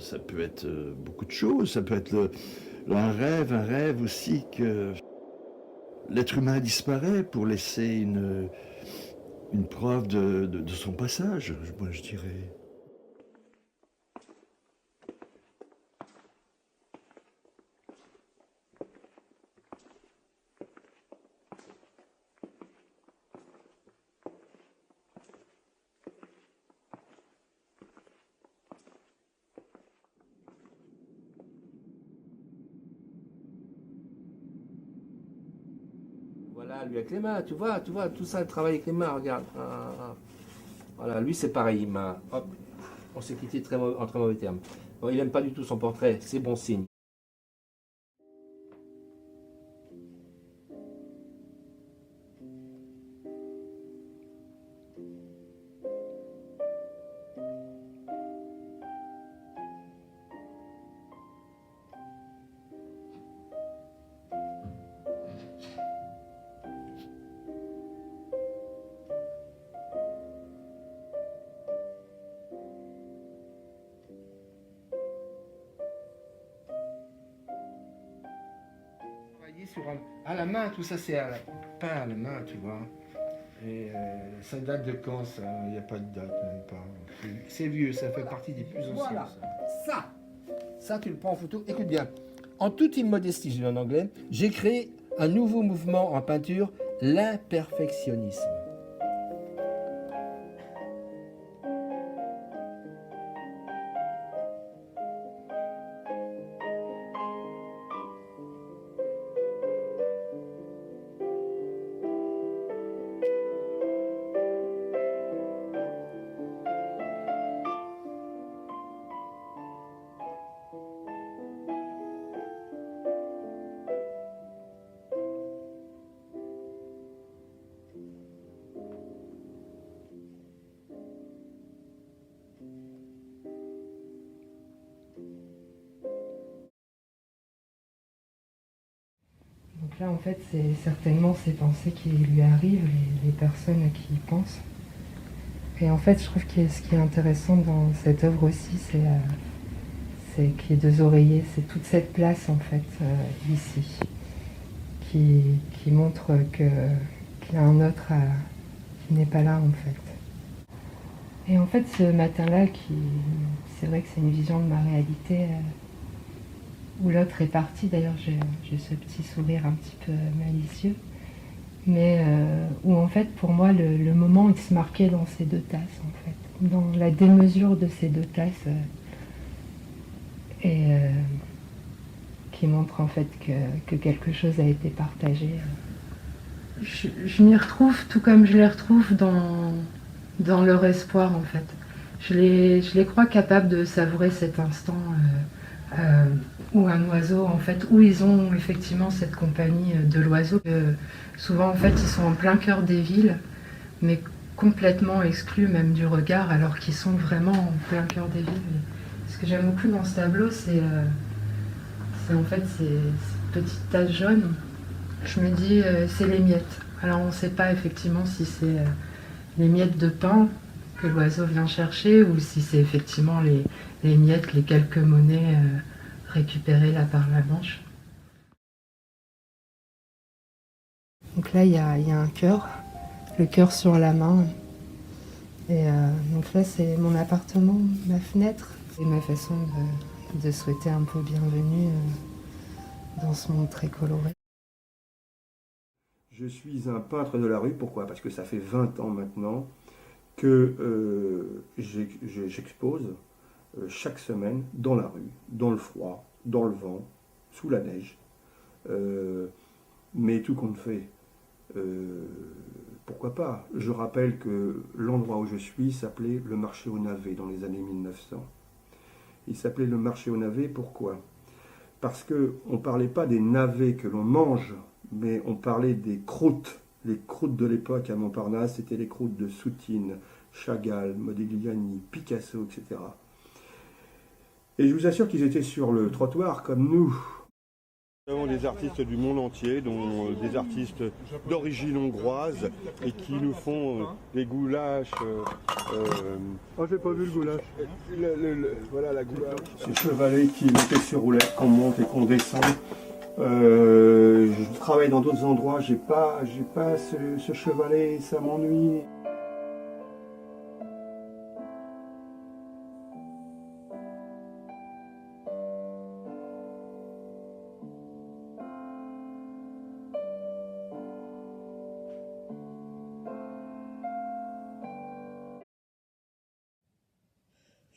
Ça peut être beaucoup de choses. Ça peut être un rêve aussi que l'être humain disparaît pour laisser une preuve de son passage, moi je dirais. Voilà, lui avec les mains, tu vois, tout ça, le travail avec les mains, regarde. Voilà, lui c'est pareil, hop, on s'est quitté en très mauvais termes. Bon, il aime pas du tout son portrait, c'est bon signe. Travailler sur à la main, tout ça c'est peint à la main, tu vois. Et ça date de quand ça? Il n'y a pas de date, même pas. C'est vieux, ça fait partie des plus anciens. Voilà, ça tu le prends en photo. Écoute bien, en toute immodestie, je dis en anglais, j'ai créé un nouveau mouvement en peinture, l'imperfectionnisme. Donc là, en fait, c'est certainement ces pensées qui lui arrivent, les personnes à qui il pense. Et en fait, je trouve que ce qui est intéressant dans cette œuvre aussi, c'est qu'il y ait deux oreillers, c'est toute cette place, en fait, ici, qui montre qu'il y a un autre qui n'est pas là, en fait. Et en fait, ce matin-là, c'est vrai que c'est une vision de ma réalité, où l'autre est parti. D'ailleurs, j'ai ce petit sourire un petit peu malicieux. Mais où en fait, pour moi, le moment, il se marquait dans ces deux tasses, en fait. Dans la démesure de ces deux tasses. Et qui montre en fait que quelque chose a été partagé. Je m'y retrouve tout comme je les retrouve dans leur espoir, en fait. Je les crois capables de savourer cet instant où un oiseau, en fait, où ils ont effectivement cette compagnie de l'oiseau. Souvent, en fait, ils sont en plein cœur des villes, mais complètement exclus même du regard, alors qu'ils sont vraiment en plein cœur des villes. Et ce que j'aime beaucoup dans ce tableau, c'est en fait ces petites taches jaunes. Je me dis, c'est les miettes. Alors, on ne sait pas effectivement si c'est les miettes de pain que l'oiseau vient chercher ou si c'est effectivement les miettes, les quelques monnaies récupérées là par la manche. Donc là, il y a un cœur, le cœur sur la main. Et donc là, c'est mon appartement, ma fenêtre. C'est ma façon de souhaiter un peu bienvenue dans ce monde très coloré. Je suis un peintre de la rue, pourquoi? Parce que ça fait 20 ans maintenant que j'expose chaque semaine dans la rue, dans le froid, dans le vent, sous la neige. Mais tout compte fait, pourquoi pas? Je rappelle que l'endroit où je suis s'appelait le marché aux navets dans les années 1900. Il s'appelait le marché aux navets, pourquoi? Parce qu'on ne parlait pas des navets que l'on mange, mais on parlait des croûtes. Les croûtes de l'époque à Montparnasse, c'était les croûtes de Soutine, Chagall, Modigliani, Picasso, etc. Et je vous assure qu'ils étaient sur le trottoir comme nous. Nous avons des artistes du monde entier, dont des artistes d'origine hongroise et qui nous font des goulash. Oh, j'ai pas vu le goulash. Voilà la goulash. C'est chevalet qui est monté sur roulette, qu'on monte et qu'on descend. Je travaille dans d'autres endroits, j'ai pas ce chevalet, ça m'ennuie.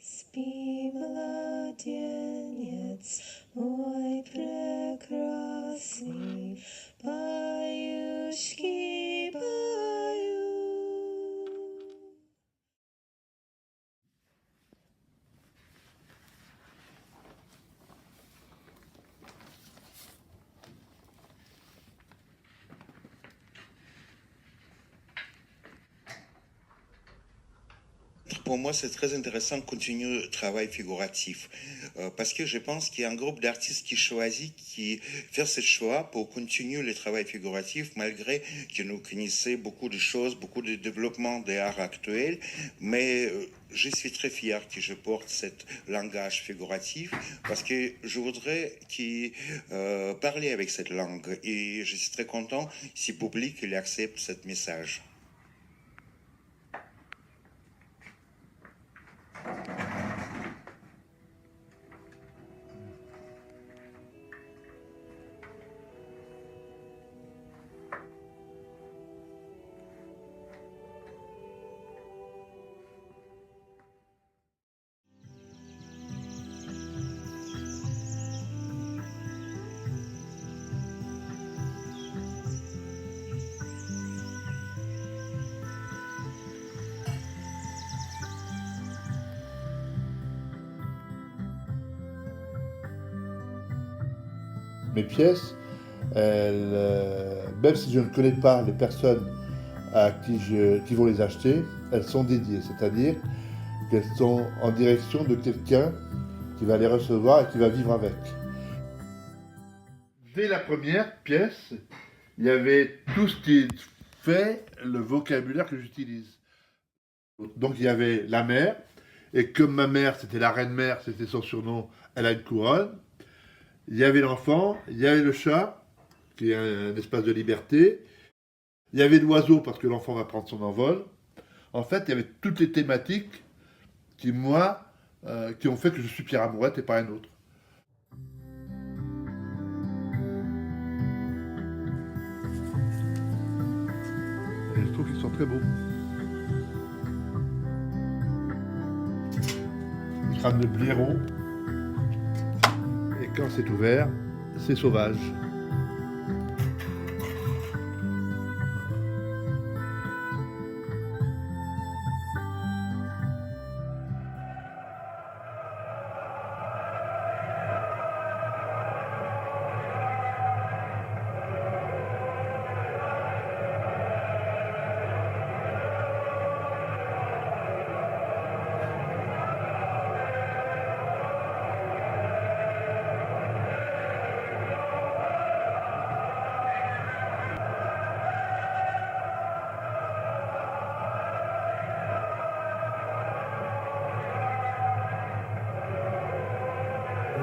Спи, младенец мой прекрасный, баюшки, баю. Pour moi, c'est très intéressant de continuer le travail figuratif parce que je pense qu'il y a un groupe d'artistes qui choisit, qui fait ce choix pour continuer le travail figuratif malgré que nous connaissons beaucoup de choses, beaucoup de développement des arts actuels. Mais je suis très fier que je porte ce langage figuratif parce que je voudrais parler avec cette langue et je suis très content si le public il accepte ce message. Mes pièces, même si je ne connais pas les personnes qui vont les acheter, elles sont dédiées, c'est-à-dire qu'elles sont en direction de quelqu'un qui va les recevoir et qui va vivre avec. Dès la première pièce, il y avait tout ce qui fait le vocabulaire que j'utilise. Donc il y avait la mère, et comme ma mère, c'était la reine-mère, c'était son surnom, elle a une couronne. Il y avait l'enfant, il y avait le chat, qui est un espace de liberté. Il y avait l'oiseau, parce que l'enfant va prendre son envol. En fait, il y avait toutes les thématiques qui, moi, qui ont fait que je suis Pierre Amourette et pas un autre. Et je trouve qu'ils sont très beaux. Le crâne de blaireau. Et quand c'est ouvert, c'est sauvage.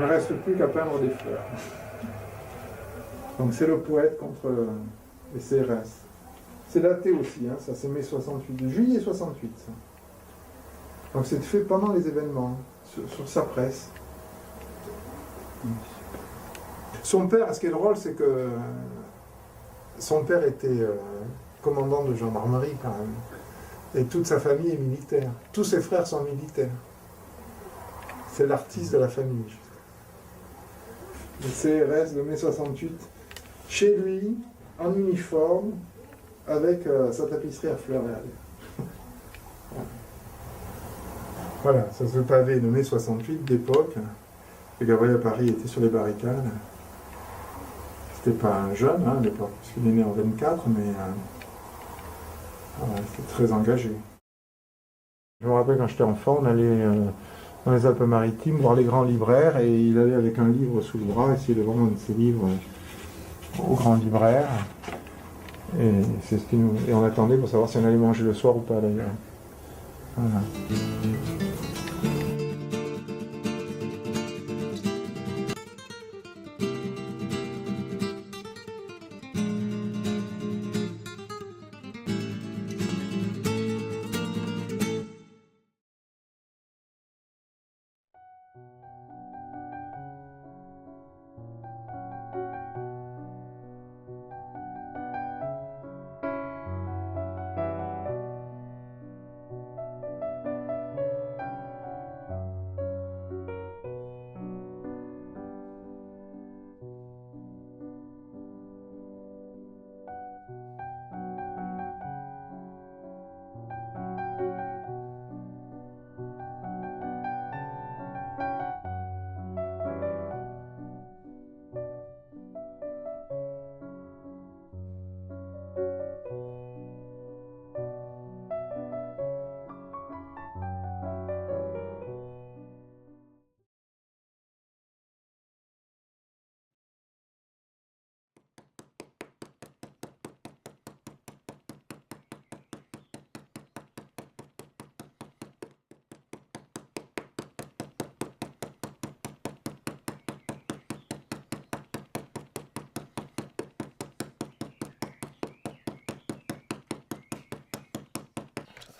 Il ne reste plus qu'à peindre des fleurs. Donc c'est le poète contre les CRS. C'est daté aussi, hein, ça c'est mai 68, juillet 68. Ça. Donc c'est fait pendant les événements, sur sa presse. Son père, ce qui est drôle, c'est que son père était commandant de gendarmerie quand même. Et toute sa famille est militaire. Tous ses frères sont militaires. C'est l'artiste de la famille. Le CRS de mai 68, chez lui, en uniforme, avec sa tapisserie à fleurs et à l'air. Voilà, ça c'est le pavé de mai 68 d'époque. Et Gabriel Paris était sur les barricades. C'était pas un jeune à l'époque, puisqu'il est né en 24, mais voilà, c'était très engagé. Je me rappelle quand j'étais enfant, on allait dans les Alpes-Maritimes voir les grands libraires et il allait avec un livre sous le bras essayer de vendre un de ses livres au grand libraire. Et c'est ce qui nous... Et on attendait pour savoir si on allait manger le soir ou pas d'ailleurs. Voilà.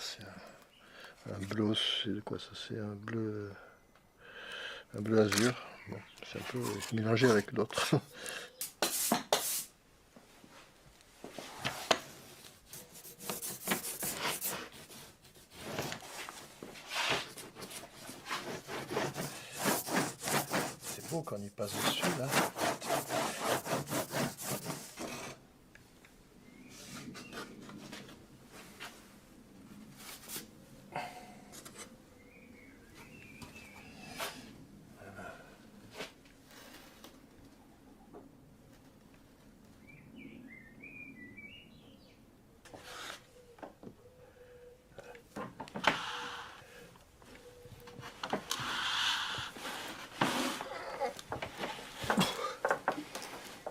C'est un bleu, c'est quoi ça? C'est un bleu azur. Bon, c'est un peu mélangé avec d'autres. C'est beau quand on y passe dessus là.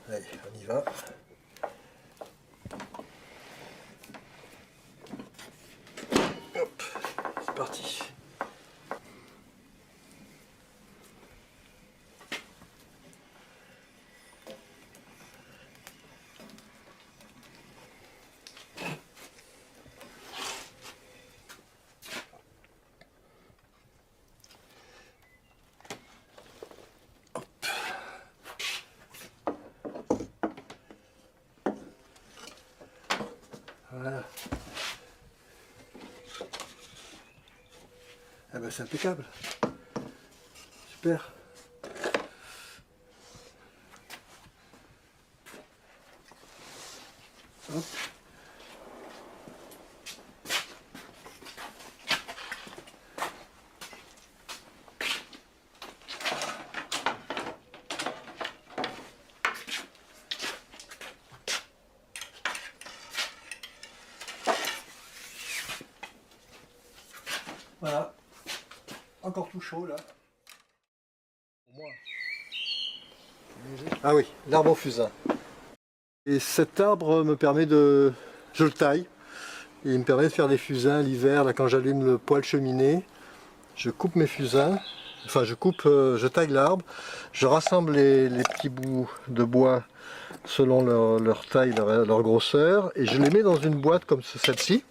Allez, on y va. Hop, c'est parti. Voilà. Ah ben c'est impeccable. Super. Hop. Voilà, encore tout chaud là. Ah oui, l'arbre au fusain. Et cet arbre me permet de... Je le taille. Et il me permet de faire des fusains l'hiver, là quand j'allume le poêle cheminée. Je coupe mes fusains. Enfin je taille l'arbre. Je rassemble les petits bouts de bois selon leur taille, leur grosseur. Et je les mets dans une boîte comme celle-ci.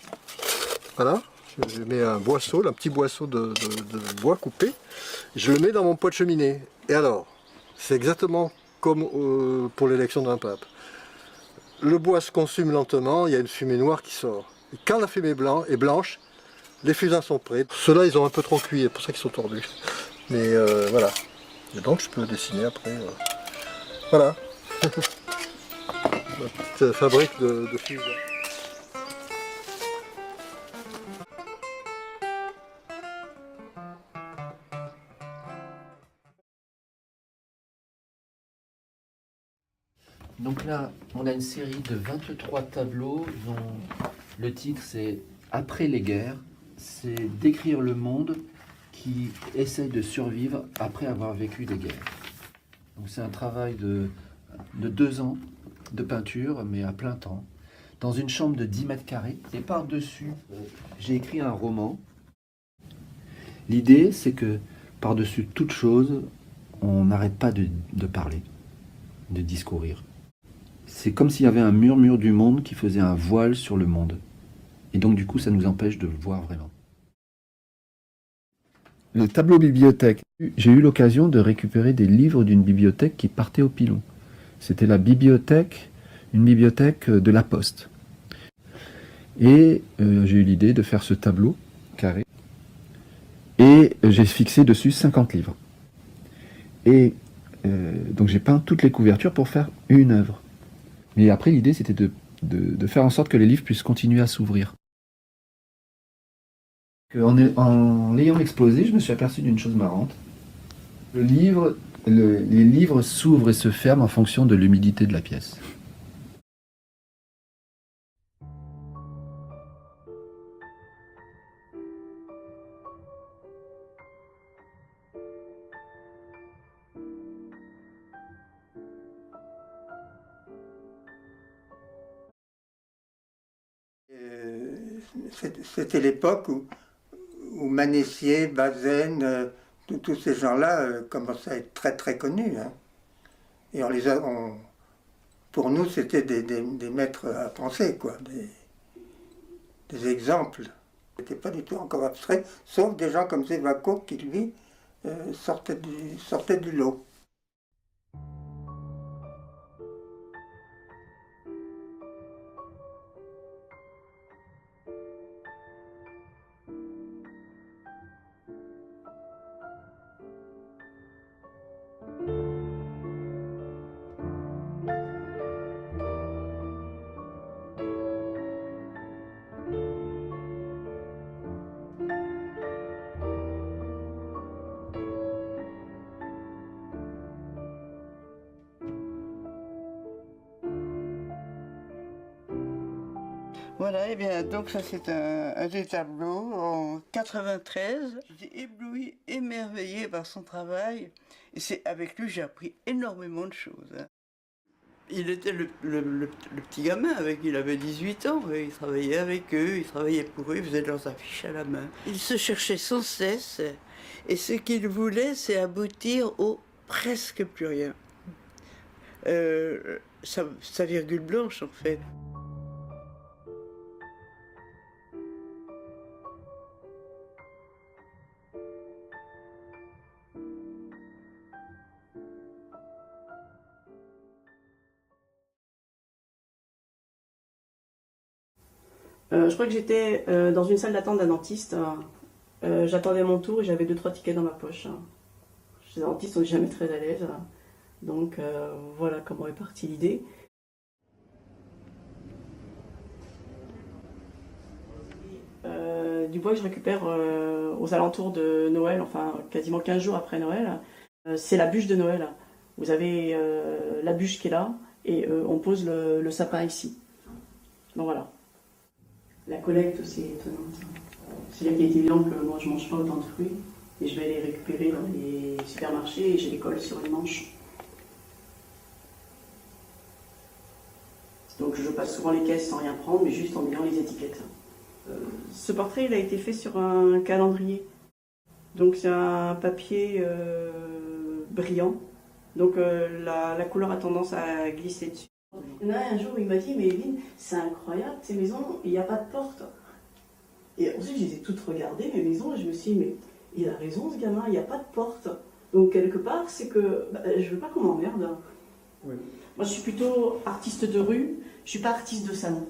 Voilà. Je mets un boisseau, un petit boisseau de bois coupé, je le mets dans mon poêle de cheminée. Et alors, c'est exactement comme pour l'élection d'un pape. Le bois se consume lentement, il y a une fumée noire qui sort. Et quand la fumée est blanche, les fusains sont prêts. Ceux-là, ils ont un peu trop cuit, c'est pour ça qu'ils sont tordus. Mais voilà. Et donc, je peux dessiner après. Voilà. Ma petite fabrique de fusains. Donc là, on a une série de 23 tableaux dont le titre c'est « Après les guerres ». C'est décrire le monde qui essaye de survivre après avoir vécu des guerres. Donc c'est un travail de 2 ans de peinture, mais à plein temps, dans une chambre de 10 mètres carrés. Et par-dessus, j'ai écrit un roman. L'idée, c'est que par-dessus toute chose, on n'arrête pas de parler, de discourir. C'est comme s'il y avait un murmure du monde qui faisait un voile sur le monde. Et donc, du coup, ça nous empêche de le voir vraiment. Le tableau bibliothèque. J'ai eu l'occasion de récupérer des livres d'une bibliothèque qui partait au pilon. C'était la bibliothèque, une bibliothèque de la Poste. Et j'ai eu l'idée de faire ce tableau carré. Et j'ai fixé dessus 50 livres. Et donc j'ai peint toutes les couvertures pour faire une œuvre. Mais après, l'idée, c'était de faire en sorte que les livres puissent continuer à s'ouvrir. En l'ayant exposé, je me suis aperçu d'une chose marrante. Les livres s'ouvrent et se ferment en fonction de l'humidité de la pièce. C'était l'époque où Manessier, Bazaine, tous ces gens-là commençaient à être très très connus. Hein. Et pour nous, c'était des maîtres à penser, quoi, des exemples. C'était pas du tout encore abstrait, sauf des gens comme Zévaco qui, lui, sortaient du lot. Voilà, et bien donc ça c'est un des tableaux en 93. J'étais éblouie, émerveillée par son travail. Et c'est avec lui que j'ai appris énormément de choses. Hein. Il était le petit gamin avec qui il avait 18 ans. Il travaillait avec eux, il travaillait pour eux, il faisait leurs affiches à la main. Il se cherchait sans cesse. Et ce qu'il voulait, c'est aboutir au presque plus rien. Sa virgule blanche en fait. Je crois que j'étais dans une salle d'attente d'un dentiste. J'attendais mon tour et j'avais 2-3 tickets dans ma poche. Chez les dentistes, on n'est jamais très à l'aise. Donc voilà comment est partie l'idée. Du bois que je récupère aux alentours de Noël, enfin quasiment 15 jours après Noël, c'est la bûche de Noël. Vous avez la bûche qui est là et on pose le sapin ici. Donc voilà. La collecte, c'est étonnant. C'est là qu'il est évident que moi je mange pas autant de fruits et je vais les récupérer dans les supermarchés et j'ai les colle sur les manches. Donc je passe souvent les caisses sans rien prendre, mais juste en lisant les étiquettes. Ce portrait, il a été fait sur un calendrier. Donc c'est un papier brillant. Donc la couleur a tendance à glisser dessus. Il y en a un jour où il m'a dit, mais Evelyne, c'est incroyable, ces maisons, il n'y a pas de porte. Et ensuite, je les ai toutes regardées, mes maisons, et je me suis dit, mais il a raison ce gamin, il n'y a pas de porte. Donc quelque part, c'est que je veux pas qu'on m'emmerde. Oui. Moi, je suis plutôt artiste de rue, je suis pas artiste de salon.